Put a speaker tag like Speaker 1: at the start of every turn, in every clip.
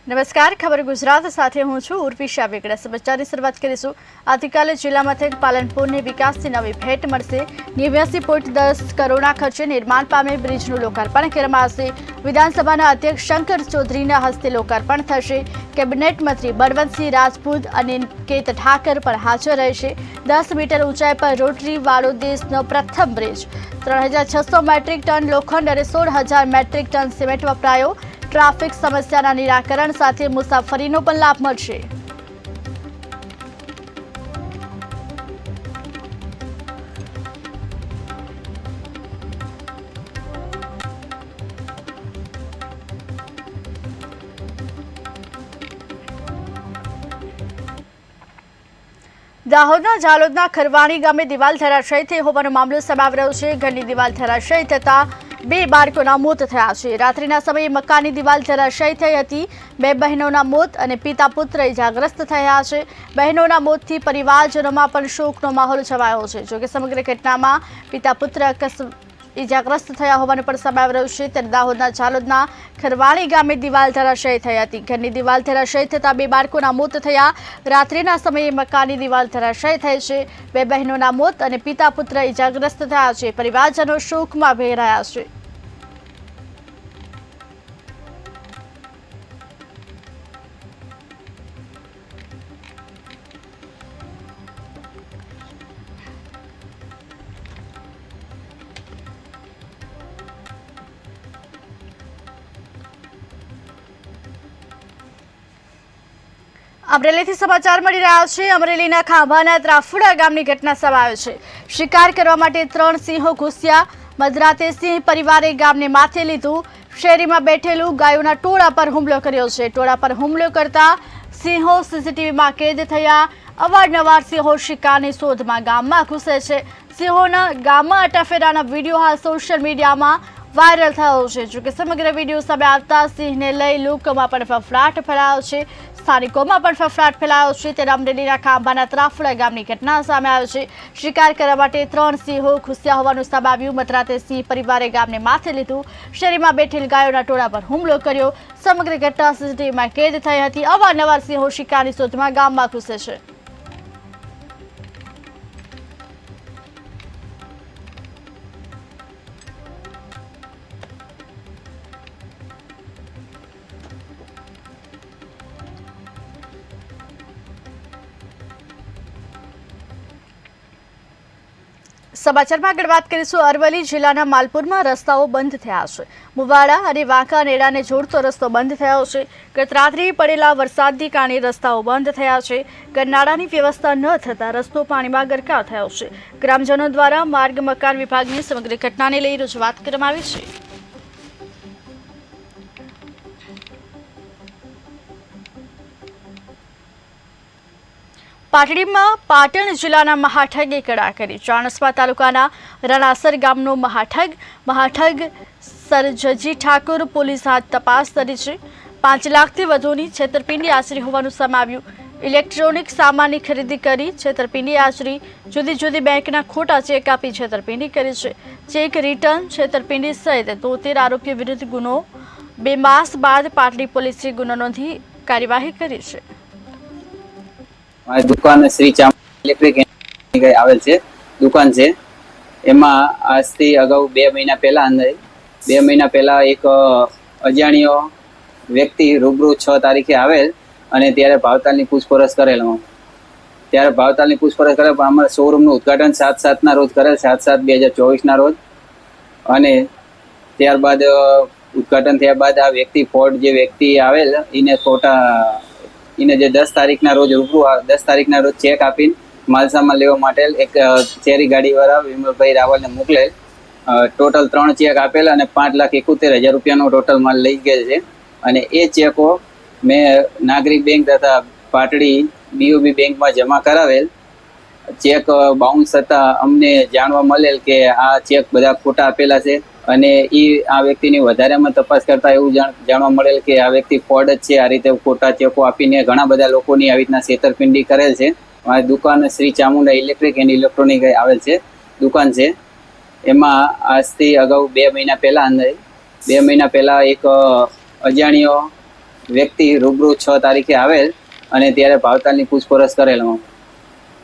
Speaker 1: નમસ્કાર, ખબર ગુજરાત સાથે હું છું ઉર્વિશા વેગડા। સમાચારની શરૂઆત કરીશું। આવતીકાલે જિલ્લા મથક પાલનપુરને વિકાસની નવી ભેટ મળશે। 89.10 કરોડના ખર્ચે નિર્માણ પામે બ્રિજનું લોકાર્પણ કરવામાં આવશે। વિધાનસભાના અધ્યક્ષ શંકર ચૌધરીના હસ્તે લોકાર્પણ થશે। કેબિનેટ મંત્રી બળવંતસિંહ રાજપૂત અને કેત ઠાકર પણ હાજર રહેશે। 10 મીટર ઊંચાઈ પર રોટરી વાળો દેશનો પ્રથમ બ્રિજ। 3600 મેટ્રિક ટન લોખંડ અને 16000 મેટ્રિક ટન સિમેન્ટ વપરાયો। ટ્રાફિક સમસ્યાના નિરાકરણ સાથે મુસાફરીનો પણ લાભ મળશે। દાહોદના ઝાલોદના ખરવાણી ગામે દિવાલ ધરાશયી થઈ હોવાનો મામલો સામે આવી રહ્યો છે। ઘરની દિવાલ ધરાશયી થતા 2 બાળકોના મોત થયા છે। રાત્રિના સમયે મકાનની દિવાલ ધરાશયી થઈ હતી। 2 બહેનોના મોત અને પિતા પુત્ર ઇજાગ્રસ્ત થયા છે। બહેનોના મોતથી પરિવારજનોમાં પણ શોકનો માહોલ છવાયો છે। જોકે સમગ્ર ઘટનામાં પિતા પુત્ર ઇજાગ્રસ્ત થયા હોવાનું પણ સામે આવી રહ્યું છે। ત્યારે દાહોદના ઝાલોદના ખરવાણી ગામે દિવાલ ધરાશયી થઈ હતી। ઘરની દિવાલ ધરાશયી થતા 2 બાળકોના મોત થયા। રાત્રિના સમયે મકાનની દિવાલ ધરાશયી થઈ છે। 2 બહેનોના મોત અને પિતા પુત્ર ઇજાગ્રસ્ત થયા છે। પરિવારજનો શોકમાં ઘેરાયા છે। અમરેલીથી સમાચાર મળી રહ્યા છે। અમરેલીના ખાંભાના ત્રાફુડા ગામની ઘટના સામે આવી છે। શિકાર કરવા માટે 3 સિંહો ઘૂસ્યા। મધરાતે સિંહ પરિવારે ગામને માથે લીધું। શેરીમાં બેઠેલું ગાયોના ટોળા પર હુમલો કર્યો છે। ટોળા પર હુમલો કરતા સિંહો સીસીટીવીમાં કેદ થયા। અવારનવાર સિંહો શિકારની શોધમાં ગામમાં ઘૂસે છે। સિંહોના ગામમાં અટાફેરાના વિડીયો હાલ સોશિયલ મીડિયામાં વાયરલ થયો છે। જોકે સમગ્ર વિડીયો સામે આવતા સિંહને લઈ લોકોમાં પણ ફફડાટ ફેલાયો છે। સ્થાનિકોમાં પણ ફફડાટ ફેલાયો છે। ત્યારે અમરેલીના ખાંભાના ત્રાફુડા ગામની ઘટના સામે આવી છે। શિકાર કરવા માટે 3 સિંહો ઘૂસ્યા હોવાનું સામે આવ્યું। મધરાતે સિંહ પરિવારે ગામને માથે લીધું। શેરીમાં બેઠેલ ગાયોના ટોળા પર હુમલો કર્યો। સમગ્ર ઘટના સીસીટીવીમાં કેદ થઈ હતી। અવારનવાર સિંહો શિકારની શોધમાં ગામમાં ઘૂસે છે। સમાચારમાં આગળ વાત કરીશું। અરવલ્લી જિલ્લાના માલપુરમાં રસ્તાઓ બંધ થયા છે। મુવાડા અને વાંકાનેડાને જોડતો રસ્તો બંધ થયો છે। ગત રાત્રે પડેલા વરસાદને કારણે રસ્તાઓ બંધ થયા છે। ગરનાળાની વ્યવસ્થા ન થતાં રસ્તો પાણીમાં ગરકાવ થયો છે। ગ્રામજનો દ્વારા માર્ગ મકાન વિભાગને સમગ્ર ઘટનાને લઈ રજૂઆત કરવામાં આવી છે। પાટડીમાં પાટણ જિલ્લાના મહાઠગે કડા કરી। ચાણસ્મા તાલુકાના રણાસર ગામનો મહાઠગ સરજજી ઠાકોર પોલીસ હાથ તપાસ કરી છે। 5 લાખથી વધુની છેતરપિંડી આચરી હોવાનું સામે આવ્યું। ઇલેક્ટ્રોનિક સામાનની ખરીદી કરી છેતરપિંડી આચરી। જુદી જુદી બેંકના ખોટા ચેક આપી છેતરપિંડી કરી છે। ચેક રિટર્ન છેતરપિંડી સહિત 73 આરોપીઓ વિરુદ્ધ ગુનો 2 માસ બાદ પાટડી પોલીસે ગુનો નોંધી કાર્યવાહી કરી છે।
Speaker 2: દુકાન શ્રી ચામુંડા ઇલેક્ટ્રિક આવેલ છે દુકાન છે। એમાં આજથી અગાઉ 2 મહિના પહેલા એક અજાણ્યો વ્યક્તિ રૂબરૂ 6 તારીખે આવેલ અને ત્યારે ભાવતાલની પૂછપરછ કરેલ। પણ અમારા શોરૂમનું ઉદઘાટન 7/7 રોજ કરેલ, 7/7/2024 રોજ। અને ત્યારબાદ ઉદઘાટન થયા બાદ આ વ્યક્તિ ફોર્ડ જે વ્યક્તિ આવેલ એને જે 10 તારીખના રોજ ચેક આપીને માલસામાન લેવા માટે એક ચેરી ગાડીવાળા વિમલભાઈ રાવલને મોકલેલ। ટોટલ 3 ચેક આપેલ અને 5,71,000 રૂપિયાનો ટોટલ માલ લઈ ગયેલ છે। અને એ ચેકો મેં નાગરિક બેંક તથા પાટડી BOB બેંકમાં જમા કરાવેલ। ચેક બાઉન્સ થતા અમને જાણવા મળેલ કે આ ચેક બધા ખોટા આપેલા છે। અને આ વ્યક્તિની વધારેમાં તપાસ કરતા એવું જાણવા મળેલ કે આ વ્યક્તિ ફ્રોડ જ છે। આ રીતે ખોટા ચેકો આપીને ઘણા બધા લોકોની આવી રીતના છેતરપિંડી કરેલ છે। મારી દુકાન Shri Chamunda electric and electronic આવેલ છે દુકાન છે। એમાં આજથી અગાઉ 2 મહિના પહેલા એક અજાણ્યો વ્યક્તિ રૂબરૂ 6 તારીખે આવેલ અને ત્યારે ભાવતાલની પૂછપરછ કરેલ.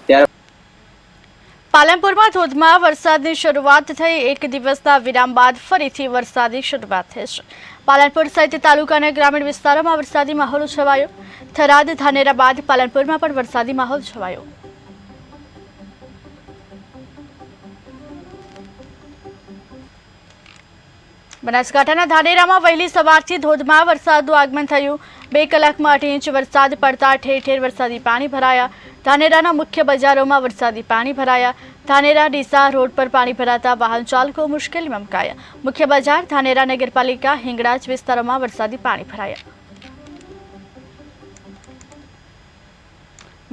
Speaker 2: ત્યારે
Speaker 1: પાલનપુરમાં ધોધમાર વરસાદની શરૂઆત થઈ 1 દિવસના વિરામ બાદ ફરીથી વરસાદની શરૂઆત થઈ છે. પાલનપુર સહિત તાલુકાના ગ્રામીણ વિસ્તારોમાં વરસાદી માહોલ છવાયો. થરાદ ધાનેરા બાદ પાલનપુરમાં પણ વરસાદી માહોલ છવાયો. બનાસકાંઠાના ધાનેરામાં વહેલી સવારથી ધોધમાર વરસાદનું આગમન થયું. 2 કલાકમાં 8 ઇંચ વરસાદ પડતા ઠેર ઠેર વરસાદી પાણી ભરાયા. ધાનેરાના મુખ્ય બજારોમાં વરસાદી પાણી ભરાયા. ધાનેરા ડીસા રોડ પર પાણી ભરાતા વાહન ચાલકો મુશ્કેલીમાં મુકાયા. મુખ્ય બજાર ધાનેરા નગરપાલિકા હિંગળાજ વિસ્તારોમાં વરસાદી પાણી ભરાયા.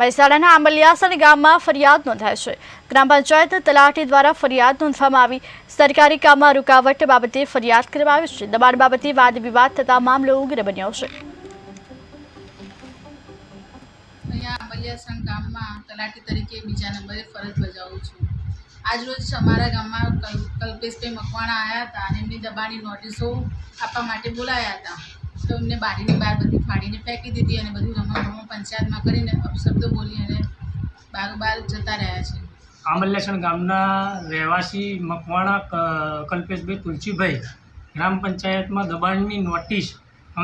Speaker 1: મહેસાણાના આંબલિયાસણ ગામમાં ફરિયાદ નોંધાઈ છે. ગ્રામ પંચાયત તલાટી દ્વારા ફરિયાદ નોંધવામાં આવી. સરકારી કામમાં રૂકાવટ બાબતે ફરિયાદ કરવામાં આવી છે. દબાણ બાબતે વાદ વિવાદ થતા મામલો ઉગ્ર બન્યો છે.
Speaker 3: અહીંયા આંબલિયાસણ ગામમાં તલાટી તરીકે બીજા નંબરે ફરજ બજાવું છું. આજરોજ અમારા ગામમાં કલ્પેશભાઈ મકવાણા આવ્યા હતા અને એમની દબાણની નોટિસો આપવા માટે બોલાયા હતા. તો એમને બારીની બહાર બધી ફાડીને ફેંકી દીધી અને બધું રમણ પંચાયતમાં કરીને અપશબ્દો બોલી અને બારોબાર જતા રહ્યા છે.
Speaker 4: આંબલિયાસણ ગામના રહેવાસી મકવાણા કલ્પેશભાઈ તુલસીભાઈ ગ્રામ પંચાયતમાં દબાણની નોટિસ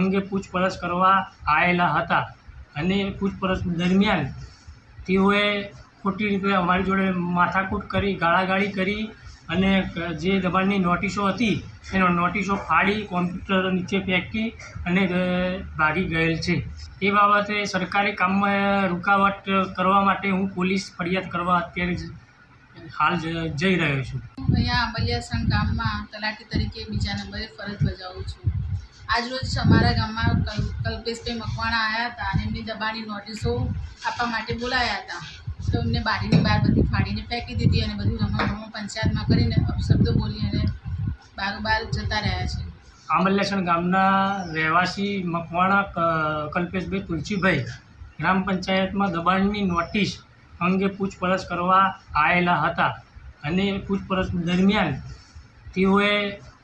Speaker 4: અંગે પૂછપરછ કરવા આવેલા હતા અને પૂછપરછ દરમિયાન તેઓએ ખોટી રીતે અમારી જોડે માથાકૂટ કરી, ગાળાગાળી કરી અને જે દબાણની નોટિસો હતી એનો નોટિસો ફાડી કોમ્પ્યુટર નીચે ફેંકી અને ભાગી ગયેલ છે. એ બાબતે સરકારી કામમાં રૂકાવટ કરવા માટે હું પોલીસ ફરિયાદ કરવા અત્યારે હાલ જઈ રહ્યો છું.
Speaker 3: અહીંયા આંબલિયાસણ ગામમાં તલાટી તરીકે બીજા નંબરે ફરજ બજાવું છું. આજરોજ અમારા ગામમાં કલ્પેશભાઈ મકવાણા આવ્યા હતા અને એમની દબાણની નોટિસો આપવા માટે બોલાયા હતા. તો એમને બારીની બહાર બધી ફાડીને ફેંકી દીધી અને બધું રમણ પંચાયતમાં કરીને અપશબ્દો બોલી અને બારોબાર જતા રહ્યા છે.
Speaker 4: આંબલિયાસણ ગામના રહેવાસી મકવાણા કલ્પેશભાઈ તુલસીભાઈ ગ્રામ પંચાયતમાં દબાણની નોટિસ અંગે પૂછપરછ કરવા આવેલા હતા અને પૂછપરછ દરમિયાન તેઓએ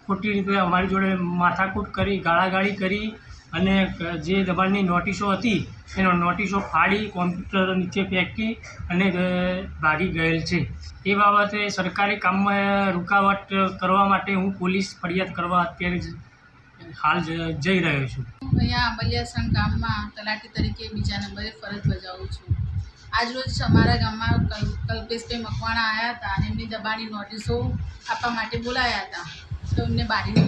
Speaker 4: ખોટી રીતે અમારી જોડે માથાકૂટ કરી, ગાળાગાળી કરી અને જે દબાણની નોટિસો હતી એનો નોટિસો ફાડી કોમ્પ્યુટર નીચે ફેંકી અને ભાગી ગયેલ છે. એ બાબતે સરકારી કામમાં રૂકાવટ કરવા માટે હું પોલીસ ફરિયાદ કરવા અત્યારે હાલ જઈ રહ્યો છું.
Speaker 3: અહીંયા આંબલિયાસણ ગામમાં તલાટી તરીકે બીજા નંબરે ફરજ બજાવું છું. આજરોજ અમારા ગામમાં કલ્પેશભાઈ મકવાણા આવ્યા હતા અને એમની દબાણની નોટિસો આપવા માટે બોલાયા હતા. તો એમને બારીની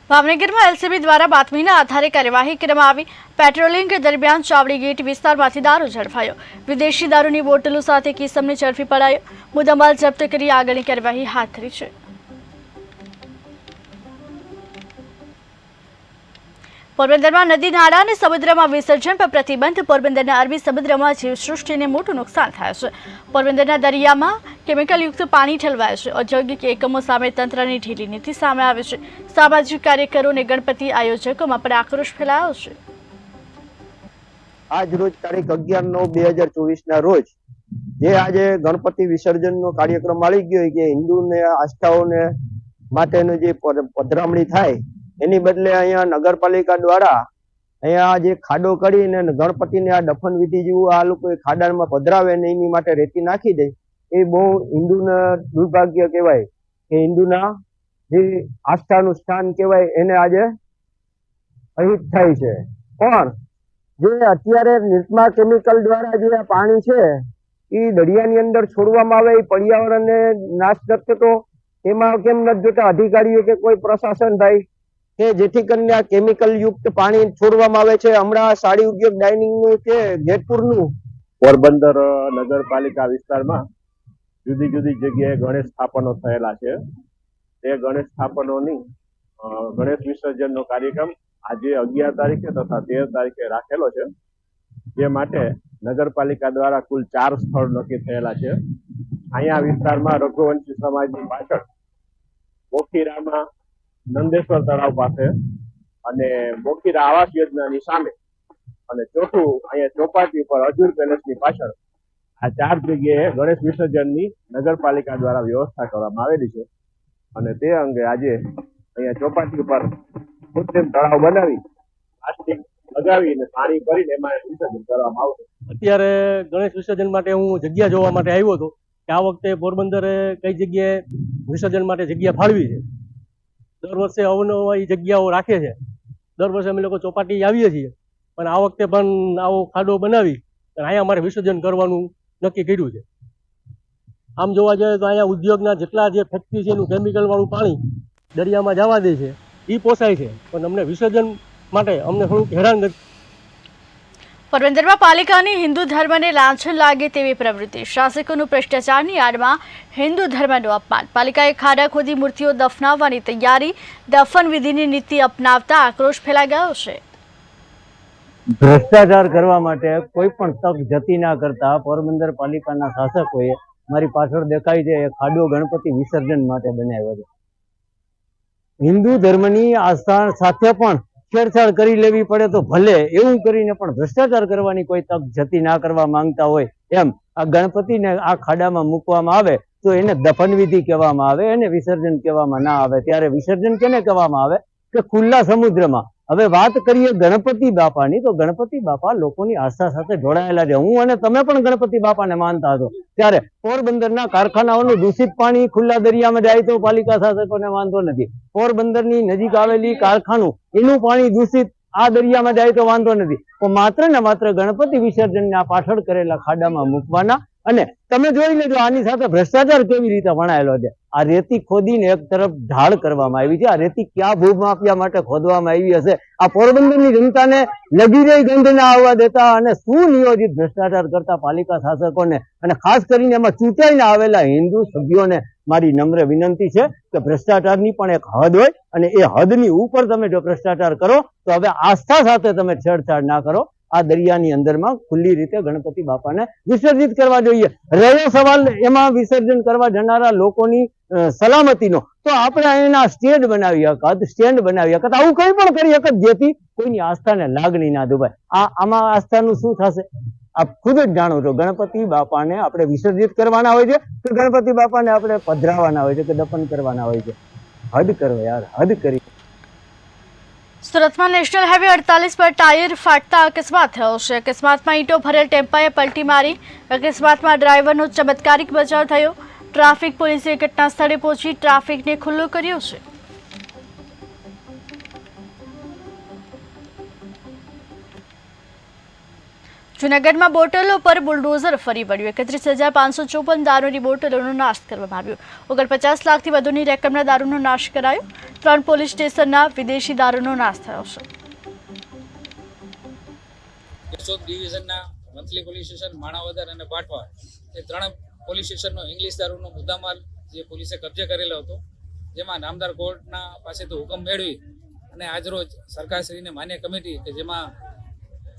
Speaker 1: ભાવનગરમાં એલસીબી દ્વારા બાતમીના આધારે કાર્યવાહી કરવામાં આવી. પેટ્રોલિંગ દરમિયાન ચાવડી ગેટ વિસ્તારમાંથી દારૂ ઝડપાયો. વિદેશી દારૂની બોટલો સાથે કિસમને ઝડપી પડાયો. મુદ્દામાલ જપ્ત કરી આગળની કાર્યવાહી હાથ ધરી છે. પોરબંદરમાં નદી નાળા અને સમુદ્રમાં વિસર્જન પર પ્રતિબંધ. પોરબંદરના અરબી સમુદ્રમાં જીવસૃષ્ટિને મોટું નુકસાન થાય છે. પોરબંદરના દરિયામાં કેમિકલયુક્ત પાણી ઠલવાય છે. ઔદ્યોગિક એકમો સામે તંત્રની ઢીલી નીતિ સામે આવે છે. સામાજિક કાર્યકરો અને ગણપતિ આયોજકોમાં પણ આક્રોશ ફેલાયો છે.
Speaker 5: આજ રોજ તારીખ 11/9/2024 ના રોજ જે આજે ગણપતિ વિસર્જનનો કાર્યક્રમ આવી ગયો કે હિન્દુને આસ્થાઓને માટેનો જે પધરામણી થાય એની બદલે અહીંયા નગરપાલિકા દ્વારા અહીંયા જે ખાડો કરીને ગણપતિને આ દફન વિધિ જેવું આ લોકો ખાડામાં પધરાવે ને એની માટે રેતી નાખી દે એ બહુ હિન્દુના દુર્ભાગ્ય કહેવાય કે હિન્દુના જે આસ્થાનું સ્થાન કહેવાય એને આજે અહિત થાય છે. પણ જે અત્યારે નિર્મા કેમિકલ દ્વારા જે આ પાણી છે એ દરિયાની અંદર છોડવામાં આવે એ પર્યાવરણને નાશ કરતો તો એમાં કેમ નથી જોતા અધિકારીઓ કે કોઈ પ્રશાસન ભાઈ કે જેથી કરીને આ કેમિકલ યુક્ત પાણી છોડવામાં આવે છે. હમણાં સાડી ઉદ્યોગ ડાઇનિંગ નું કે જેતપુરનું
Speaker 6: પોરબંદર નગરપાલિકા વિસ્તારમાં જુદી જુદી જગ્યાએ ગણેશ સ્થાપનો થયેલા છે. તે ગણેશ સ્થાપનોની ગણેશ વિસર્જનનો કાર્યક્રમ આજે 11 તારીખે તથા 13 તારીખે રાખેલો છે. જે માટે નગરપાલિકા દ્વારા કુલ 4 સ્થળ નક્કી થયેલા છે. અહીંયા વિસ્તારમાં રઘુવંશી સમાજની પાછળ મોખીરામાં નંદેશ્વર તળાવ પાસે અને મોખીરા આવાસ યોજનાની સામે અને ચોથું અહીંયા ચોપાટી પર અજુર પેલેસની પાછળ આ 4 જગ્યાએ ગણેશ વિસર્જનની નગરપાલિકા દ્વારા વ્યવસ્થા કરવામાં આવેલી છે. અને તે અંગે આજે અહીંયા ચોપાટી પર કૃત્રિમ તળાવ બનાવી પ્લાસ્ટિક લગાવીને પાણી કરીને એમાં વિસર્જન કરવામાં આવશે.
Speaker 7: અત્યારે ગણેશ વિસર્જન માટે હું જગ્યા જોવા માટે આવ્યો હતો કે આ વખતે પોરબંદરે કઈ જગ્યાએ વિસર્જન માટે જગ્યા ફાળવી છે. દર વર્ષે અવનવી જગ્યાઓ રાખે છે. દર વર્ષે અમે લોકો ચોપાટી આવીએ છીએ, પણ આ વખતે પણ આવો ખાડો બનાવી અને અહીંયા અમારે વિસર્જન કરવાનું નક્કી કર્યું છે. આમ જોવા જઈએ તો અહીંયા ઉદ્યોગના જેટલા જે ફેક્ટરી છે એનું કેમિકલ વાળું પાણી દરિયામાં જવા દે છે એ પોસાય છે, પણ અમને વિસર્જન માટે અમને થોડુંક હેરાન.
Speaker 1: પોરબંદરમાં પાલિકાની હિન્દુ ધર્મને લાંછન લાગે તેવી પ્રવૃત્તિ, શાસકોનું ભ્રષ્ટાચારની આડમાં હિન્દુ ધર્મનું અપમાન. પાલિકાએ ખાડા ખોદી મૂર્તિઓ દફનાવવાની તૈયારી, દફન વિધિની નીતિ અપનાવતા આક્રોશ ફેલાઈ ગયો છે.
Speaker 8: ભ્રષ્ટાચાર કરવા માટે કોઈ પણ તક જતી ના કરતા પોરબંદર પાલિકાના શાસકોએ મારી પાછળ દેખાય છે એ ખાડો ગણપતિ વિસર્જન માટે બનાવ્યો છે. હિન્દુ ધર્મની આસ્થા સાથે પણ છેડછાડ કરી લેવી પડે તો ભલે, એવું કરીને પણ ભ્રષ્ટાચાર કરવાની કોઈ તક જતી ના કરવા માંગતા હોય એમ આ ગણપતિને આ ખાડામાં મૂકવામાં આવે તો એને દફન વિધિ કહેવામાં આવે, એને વિસર્જન કહેવામાં ના આવે. ત્યારે વિસર્જન કેને કહેવામાં આવે કે ખુલ્લા સમુદ્રમાં. હવે વાત કરીએ ગણપતિ બાપાની, તો ગણપતિ બાપા લોકોની આસ્થા સાથે જોડાયેલા છે. હું અને તમે પણ ગણપતિ બાપાને માનતા હતો, ત્યારે પોરબંદરના કારખાનાઓનું દૂષિત પાણી ખુલ્લા દરિયામાં જાય તો પાલિકા શાસકોને વાંધો નથી. પોરબંદરની નજીક આવેલી કારખાનું એનું પાણી દૂષિત આ દરિયામાં જાય તો વાંધો નથી. તો માત્ર ને માત્ર ગણપતિ વિસર્જનના પાછળ કરેલા ખાડામાં મૂકવાના. અને તમે જોઈ લેજો આની સાથે ભ્રષ્ટાચાર કેવી રીતે વણાયેલો છે. આ રેતી ખોદીને એક તરફ ઢાળ કરવામાં આવી છે. આ રેતી ક્યાં ભૂમાફિયા માટે ખોદવામાં આવી હશે? આ પોરબંદરની જનતાને લગી રહી ગંધ ના આવવા દેતા અને સુનિયોજિત ભ્રષ્ટાચાર કરતા પાલિકા શાસકોને અને ખાસ કરીને એમાં ચૂંટાઈને આવેલા હિન્દુ સભ્યોને મારી નમ્ર વિનંતી છે કે ભ્રષ્ટાચારની પણ એક હદ હોય અને એ હદની ઉપર તમે જો ભ્રષ્ટાચાર કરો તો હવે આસ્થા સાથે તમે છેડછાડ ના કરો. આ દરિયાની અંદરમાં ખુલ્લી રીતે ગણપતિ બાપાને વિસર્જિત કરવા જોઈએ. રહ્યો સવાલ એમાં વિસર્જન કરવા જનારા લોકોની સલામતીનો, તો આપણે એના સ્ટેન્ડ બનાવી શકત, સ્ટેન્ડ બનાવી શકત, આવું કંઈ પણ કરી શકત જેથી કોઈની આસ્થાને લાગણી ના દુભાય. આમાં આસ્થાનું શું થશે આપ ખુદ જ જાણો છો. ગણપતિ બાપાને આપણે વિસર્જિત કરવાના હોય છે કે ગણપતિ બાપાને આપણે પધરાવાના હોય છે કે દફન કરવાના હોય છે? હદ કરો યાર, હદ કરી.
Speaker 1: સુરતમાં નેશનલ હાઈવે 48 પર ટાયર ફાટતા અકસ્માત થયો છે. અકસ્માતમાં ઈંટો ભરેલ ટેમ્પાએ પલટી મારી. અકસ્માતમાં ડ્રાઈવરનો ચમત્કારિક બચાવ થયો. ટ્રાફિક પોલીસે ઘટના સ્થળે પહોંચી ટ્રાફિકને ખુલ્લો કર્યો છે. જૂનાગઢમાં બોટલો પર બુલડોઝર ફરી વળ્યું. 31,554 દારૂની બોટલોનો નાશ કરવામાં આવ્યો. 49 લાખથી વધુની રકમના દારૂનો નાશ કરાયો. 3 પોલીસ સ્ટેશનના વિદેશી દારૂનો નાશ થયો છે.
Speaker 9: કેશોદ ડિવિઝનના મંથલી પોલીસ સ્ટેશન માણાવદર અને પાટવા એ 3 પોલીસ સ્ટેશનનો ઇંગ્લિશ દારૂનો મુદ્દામાલ જે પોલીસે કબજે કરેલો હતો, જેમાં નામદાર કોર્ટના પાસેથી હુકમ મેળવી અને આજરોજ સરકારશ્રીને માન્ય કમિટી કે જેમાં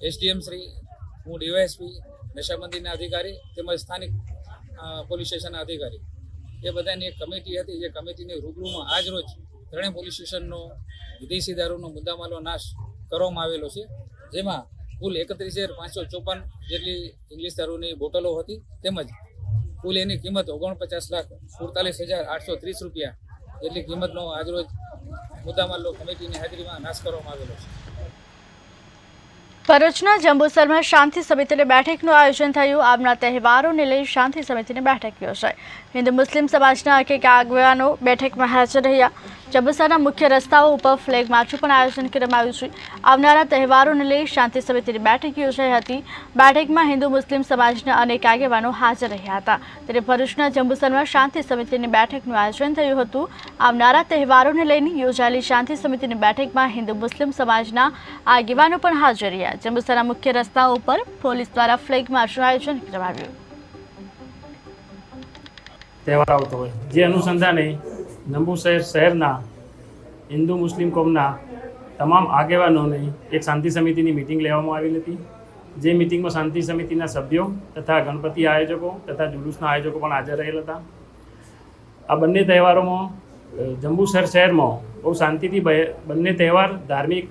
Speaker 9: એસડીએમ શ્રી, હું ડીવાયએસપી, નશાબંધીના અધિકારી તેમજ સ્થાનિક પોલીસ સ્ટેશનના અધિકારી એ બધાની એક કમિટી હતી. જે કમિટીની રૂબરૂમાં આજરોજ 3 પોલીસ સ્ટેશનનો વિદેશી દારૂનો મુદ્દામાલનો નાશ કરવામાં આવેલો છે, જેમાં કુલ 31,554 જેટલી ઇંગ્લિશ દારૂની બોટલો હતી તેમજ કુલ એની કિંમત 49,47,830 રૂપિયા જેટલી કિંમતનો આજરોજ મુદ્દામાલનો કમિટીની હાજરીમાં નાશ કરવામાં આવેલો છે.
Speaker 1: ભરૂચના જંબુસરમાં શાંતિ સમિતિની બેઠકનું આયોજન થયું. આવનાર તહેવારોને લઈ શાંતિ સમિતિની બેઠક યોજાઈ. હિન્દુ મુસ્લિમ સમાજના એક આગેવાનો બેઠકમાં હાજર રહ્યા. જંબુસરના મુખ્ય રસ્તાઓ ઉપર ફ્લેગ માર્ચનું પણ આયોજન કરવામાં આવ્યું છે. આવનારા તહેવારોને લઈ શાંતિ સમિતિની બેઠક યોજાઈ હતી. બેઠકમાં હિન્દુ મુસ્લિમ સમાજના અનેક આગેવાનો હાજર રહ્યા હતા. ત્યારે ભરૂચના જંબુસરમાં શાંતિ સમિતિની બેઠકનું આયોજન થયું હતું. આવનારા તહેવારોને લઈને યોજાયેલી શાંતિ સમિતિની બેઠકમાં હિન્દુ મુસ્લિમ સમાજના આગેવાનો પણ હાજર રહ્યા. જંબુસરના મુખ્ય રસ્તાઓ ઉપર પોલીસ દ્વારા ફ્લેગ માર્ચનું આયોજન કરવામાં આવ્યું.
Speaker 4: તહેવાર આવતો હોય જે અનુસંધાને જંબુસર શહેરના હિન્દુ મુસ્લિમ કોમના તમામ આગેવાનોની એક શાંતિ સમિતિની મિટિંગ લેવામાં આવેલી હતી. જે મિટિંગમાં શાંતિ સમિતિના સભ્યો તથા ગણપતિ આયોજકો તથા જુલુસના આયોજકો પણ હાજર રહેલા હતા. આ બંને તહેવારોમાં જંબુસર શહેરમાં બહુ શાંતિથી બંને તહેવાર ધાર્મિક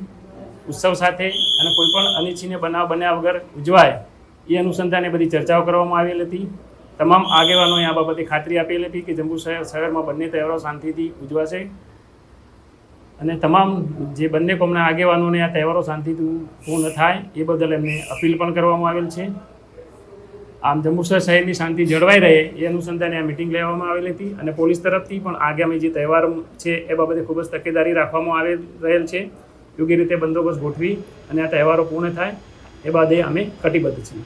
Speaker 4: ઉત્સવ સાથે અને કોઈ પણ અનિચ્છનીય બનાવ બન્યા વગર ઉજવાય એ અનુસંધાને બધી ચર્ચાઓ કરવામાં આવેલી હતી. તમામ આગેવાનોએ આ બાબતે ખાતરી આપેલી હતી કે જંબુસર શહેરમાં બંને તહેવારો શાંતિથી ઉજવાશે. અને તમામ જે બંને કોમના આગેવાનોને આ તહેવારો શાંતિથી પૂર્ણ થાય એ બદલ એમને અપીલ પણ કરવામાં આવેલ છે. આમ જંબુસર શહેરની શાંતિ જળવાઈ રહે એ અનુસંધાને આ મિટિંગ લેવામાં આવેલી હતી અને પોલીસ તરફથી પણ આગામી જે તહેવાર છે એ બાબતે ખૂબ જ તકેદારી રાખવામાં રહેલ છે. યોગ્ય રીતે બંદોબસ્ત ગોઠવી અને આ તહેવારો પૂર્ણ થાય એ બાબતે અમે કટિબદ્ધ છીએ.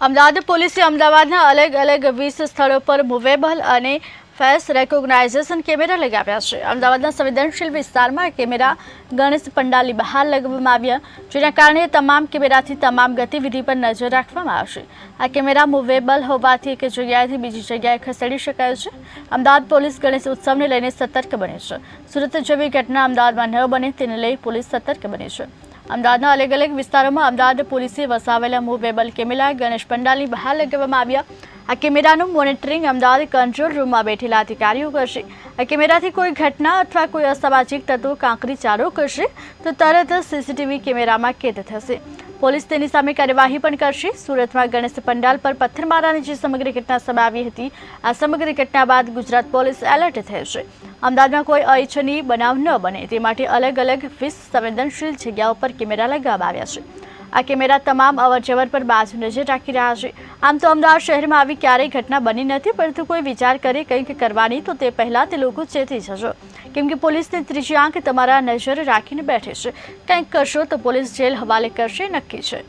Speaker 1: અમદાવાદ પોલીસે અમદાવાદના અલગ અલગ 20 સ્થળો પર મૂવેબલ અને ફેસ રેકોગ્નાઇઝેશન કેમેરા લગાવ્યા છે. અમદાવાદના સંવેદનશીલ વિસ્તારમાં કેમેરા ગણેશ પંડાલની બહાર લગાવવામાં આવ્યા, જેના કારણે તમામ કેમેરાથી તમામ ગતિવિધિ પર નજર રાખવામાં આવશે. આ કેમેરા મૂવેબલ હોવાથી એક જગ્યાએથી બીજી જગ્યાએ ખસેડી શકાય છે. અમદાવાદ પોલીસ ગણેશ ઉત્સવને લઈને સતર્ક બની છે. સુરત જેવી ઘટના અમદાવાદમાં ન બને તેને લઈ પોલીસ સતર્ક બની છે. અમદાવાદના અલગ અલગ વિસ્તારોમાં અમદાવાદ પોલીસે વસાવેલા મૂવેબલ કેમેરા ગણેશ પંડાલની બહાર લગાવવામાં આવ્યા. આ કેમેરાનું મોનિટરિંગ અમદાવાદ કંટ્રોલ રૂમમાં બેઠેલા અધિકારીઓ કરશે. આ કેમેરાથી કોઈ ઘટના અથવા કોઈ અસામાજિક તત્વો કાંકરી ચારો કરશે તો તરત સીસીટીવી કેમેરામાં કેદ થશે. પોલીસ તેની સામે કાર્યવાહી પણ કરશે. સુરતમાં ગણેશ પંડાલ પર પથ્થરમારાની જે સમગ્ર ઘટના સામે આવી હતી, આ સમગ્ર ઘટના બાદ ગુજરાત પોલીસ એલર્ટ થઈ છે. અમદાવાદમાં કોઈ અનિચ્છનીય બનાવ ન બને તે માટે અલગ અલગ 20 સંવેદનશીલ જગ્યાઓ પર કેમેરા લગાવવામાં આવ્યા છે. આ કેમેરા તમામ અવરજવર પર બાજુ નજર રાખી રહ્યા છે. આમ તો અમદાવાદ શહેરમાં આવી ક્યારેય ઘટના બની નથી, પરંતુ કોઈ વિચાર કરે કંઈક કરવાની તો તે પહેલાં તે લોકો ચેતી જજો, કેમ કે પોલીસની ત્રીજી આંખ તમારા નજર રાખીને બેઠે છે. કંઈક કરશો તો પોલીસ જેલ હવાલે કરશે નક્કી છે.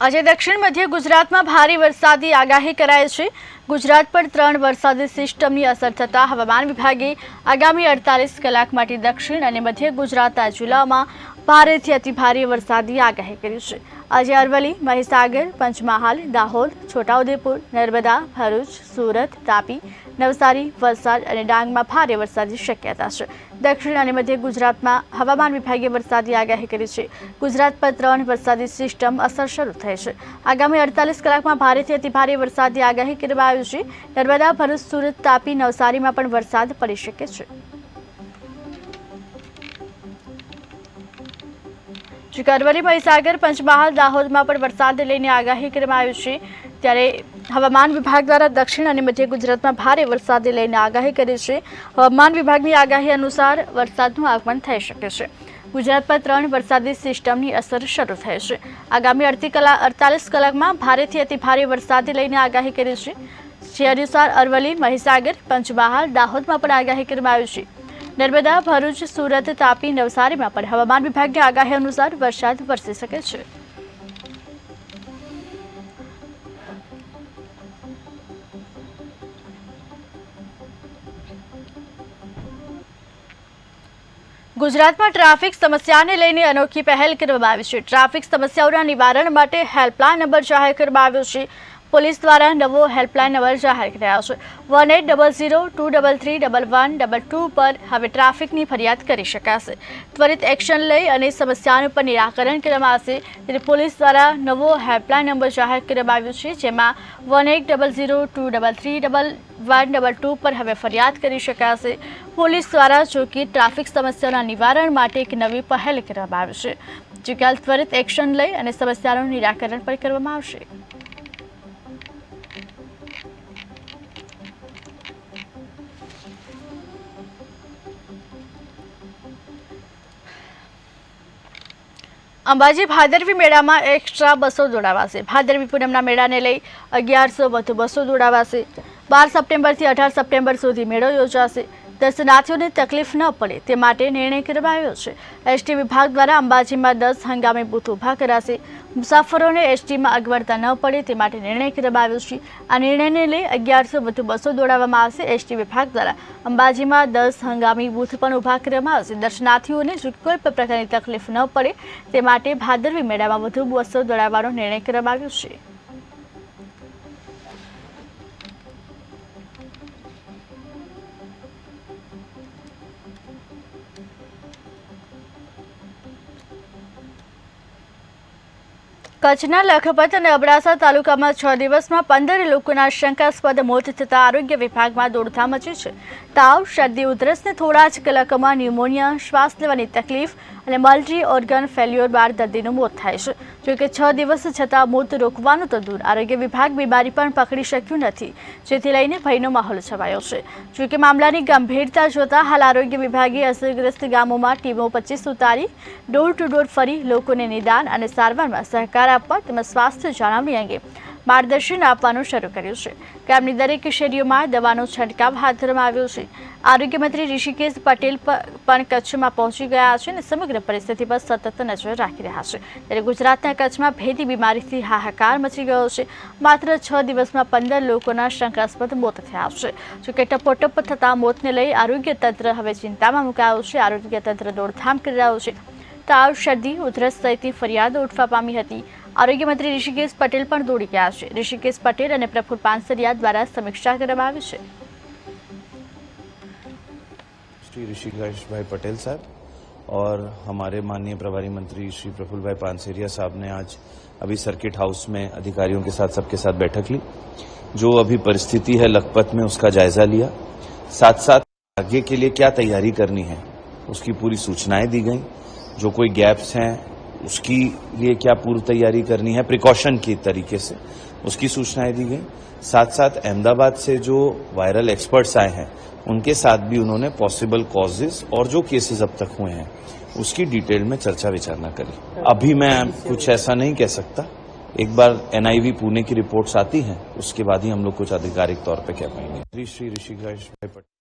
Speaker 1: આજે દક્ષિણ મધ્ય ગુજરાતમાં ભારે વરસાદની આગાહી કરાઈ છે. ગુજરાત પર 3 વરસાદી સિસ્ટમની અસર થતાં હવામાન વિભાગે આગામી 48 કલાક માટે દક્ષિણ અને મધ્ય ગુજરાતના જિલ્લાઓમાં ભારેથી અતિભારે વરસાદની આગાહી કરી છે. આજે અરવલ્લી, મહીસાગર, પંચમહાલ, દાહોદ, છોટાઉદેપુર, નર્મદા, ભરૂચ, સુરત, તાપી, નવસારી, વલસાડ અને ડાંગમાં ભારે વરસાદની શક્યતા છે. દક્ષિણ અને મધ્ય ગુજરાતમાં હવામાન વિભાગે વરસાદની આગાહી કરી છે. ગુજરાત પર 3 વરસાદી સિસ્ટમ અસર શરૂ થઈ છે. આગામી 48 કલાકમાં ભારેથી અતિભારે વરસાદની આગાહી કરવામાં આવી છે. નર્મદા, ભરૂચ, સુરત, તાપી, નવસારીમાં પણ વરસાદ પડી શકે છે. અરવલ્લી, મહીસાગર, પંચમહાલ, દાહોદમાં પણ વરસાદ લઈને આગાહી કરવામાં આવી છે. ત્યારે હવામાન વિભાગ દ્વારા દક્ષિણ અને મધ્ય ગુજરાતમાં ભારે વરસાદ લઈને આગાહી કરી છે. હવામાન વિભાગની આગાહી અનુસાર વરસાદનું આગમન થઈ શકે છે. ગુજરાત પર 3 વરસાદી સિસ્ટમની અસર શરૂ થઈ છે. આગામી 48 કલાકમાં ભારેથી અતિભારે વરસાદ લઈને આગાહી કરી છે. જે અનુસાર અરવલ્લી, મહીસાગર, પંચમહાલ, દાહોદમાં પણ આગાહી કરવામાં આવી છે. નર્મદા, ભરૂચ, સુરત, તાપી, નવસારીમાં પણ હવામાન વિભાગની આગાહી અનુસાર વરસાદ વરસી શકે છે. ગુજરાતમાં ટ્રાફિક સમસ્યાને લઈને અનોખી પહેલ કરવામાં આવી છે. ટ્રાફિક સમસ્યાઓના નિવારણ માટે હેલ્પલાઇન નંબર જાહેર કરવામાં આવ્યો છે. પોલીસ દ્વારા નવો હેલ્પલાઇન નંબર જાહેર કર્યો છે. 1800-233-1122 પર હવે ટ્રાફિકની ફરિયાદ કરી શકાશે. ત્વરિત એક્શન લઈ અને સમસ્યાનું પર નિરાકરણ કરવામાં આવશે. ત્યારે પોલીસ દ્વારા નવો હેલ્પલાઇન નંબર જાહેર કરવામાં આવ્યો છે, જેમાં 1800-233-1122 પર હવે ફરિયાદ કરી શકાશે. પોલીસ દ્વારા જોકે ટ્રાફિક સમસ્યાના નિવારણ માટે એક નવી પહેલ કરવામાં આવી છે, જે કાલ ત્વરિત એક્શન લઈ અને સમસ્યાનું નિરાકરણ પણ કરવામાં આવશે. અંબાજી ભાદરવી મેળામાં એક્સ્ટ્રા બસો દોડાવાશે. ભાદરવી પૂનમના મેળાને લઈ 1100 વધુ બસો દોડાવાશે. 12 સપ્ટેમ્બરથી 18 સપ્ટેમ્બર સુધી મેળો યોજાશે. દર્શનાર્થીઓને તકલીફ ન પડે તે માટે નિર્ણય કરવામાં આવ્યો છે. એસટી વિભાગ દ્વારા અંબાજીમાં 10 હંગામી બૂથ ઊભા કરાશે. મુસાફરોને એસટીમાં અગવડતા ન પડે તે માટે નિર્ણય કરવામાં આવ્યો છે. આ નિર્ણયને લઈ 1100 વધુ બસો દોડાવવામાં આવશે. એસટી વિભાગ દ્વારા અંબાજીમાં 10 હંગામી બૂથ પણ ઊભા કરવામાં આવશે. દર્શનાર્થીઓને જો કોઈ પણ પ્રકારની તકલીફ ન પડે તે માટે ભાદરવી મેળામાં વધુ બસો દોડાવવાનો નિર્ણય કરવામાં આવ્યો છે. કચ્છના લખપત અને અબડાસા તાલુકામાં 6 દિવસમાં 15 લોકોના શંકાસ્પદ મોત થતાં આરોગ્ય વિભાગમાં દોડધામ મચી છે. તાવ, શરદી, ઉધરસને થોડા જ કલાકોમાં ન્યુમોનિયા, શ્વાસ લેવાની તકલીફ અને મલ્ટી ઓર્ગન ફેલ્યોર બાદ દર્દીનું મોત થાય છે. જોકે 6 દિવસ છતાં મોત રોકવાનું તો દૂર, આરોગ્ય વિભાગ બીમારી પણ પકડી શક્યું નથી, જેથી લઈને ભયનો માહોલ છવાયો છે. જોકે મામલાની ગંભીરતા જોતા હાલ આરોગ્ય વિભાગે અસરગ્રસ્ત ગામોમાં ટીમો 25 ઉતારી ડોર ટુ ડોર ફરી લોકોને નિદાન અને સારવારમાં સહકાર આપવા તેમજ સ્વાસ્થ્ય જાળવણી અંગે માર્ગદર્શન આપવાનું શરૂ કર્યું છે. ગામની દરેક શેરીઓમાં દવાનો છંટકાવ હાથ ધરવામાં આવ્યો છે. આરોગ્ય મંત્રી ઋષિકેશ પટેલ પણ કચ્છમાં પહોંચી ગયા છે અને સમગ્ર પરિસ્થિતિ પર સતત નજર રાખી રહ્યા છે. ત્યારે ગુજરાતના કચ્છમાં ભેદી બીમારીથી હાહાકાર મચી ગયો છે. માત્ર 6 દિવસમાં 15 લોકોના શંકાસ્પદ મોત થયા છે. જોકે ટપોટપ થતા મોતને લઈ આરોગ્ય તંત્ર હવે ચિંતામાં મુકાયું છે. આરોગ્ય તંત્ર દોડધામ કરી રહ્યું છે. તાવ, શરદી, ઉધરસ સહિતની ફરિયાદો ઉઠવા પામી હતી. આરોગ્ય મંત્રી ઋષિકેશ પટેલ પણ દોડી ગયા છે. ऋषिकेश पटेल और प्रफुल्ल पानसरिया द्वारा समीक्षा કરવામાં આવી છે.
Speaker 10: श्री ऋषिकेश भाई पटेल साहब और हमारे माननीय प्रभारी मंत्री श्री प्रफुल्ल भाई पानसरिया साहब ने आज अभी सर्किट हाउस में अधिकारियों के साथ सबके साथ बैठक ली. जो अभी परिस्थिति है लखपत में उसका जायजा लिया. साथ साथ आगे के लिए क्या तैयारी करनी है उसकी पूरी सूचनाएं दी गई. जो कोई गैप्स हैं उसकी लिए क्या पूर्व तैयारी करनी है प्रिकॉशन के तरीके से उसकी सूचनाएं दी गई. साथ साथ अहमदाबाद से जो वायरल एक्सपर्ट्स आए हैं उनके साथ भी उन्होंने पॉसिबल कॉजेज और जो केसेस अब तक हुए हैं उसकी डिटेल में चर्चा विचारणा करी. अभी मैं कुछ ऐसा नहीं कह सकता. एक बार NIV पुणे की रिपोर्ट्स आती हैं उसके बाद ही हम लोग कुछ आधिकारिक तौर पे कह पाएंगे. श्री ऋषिकेश भाई पटेल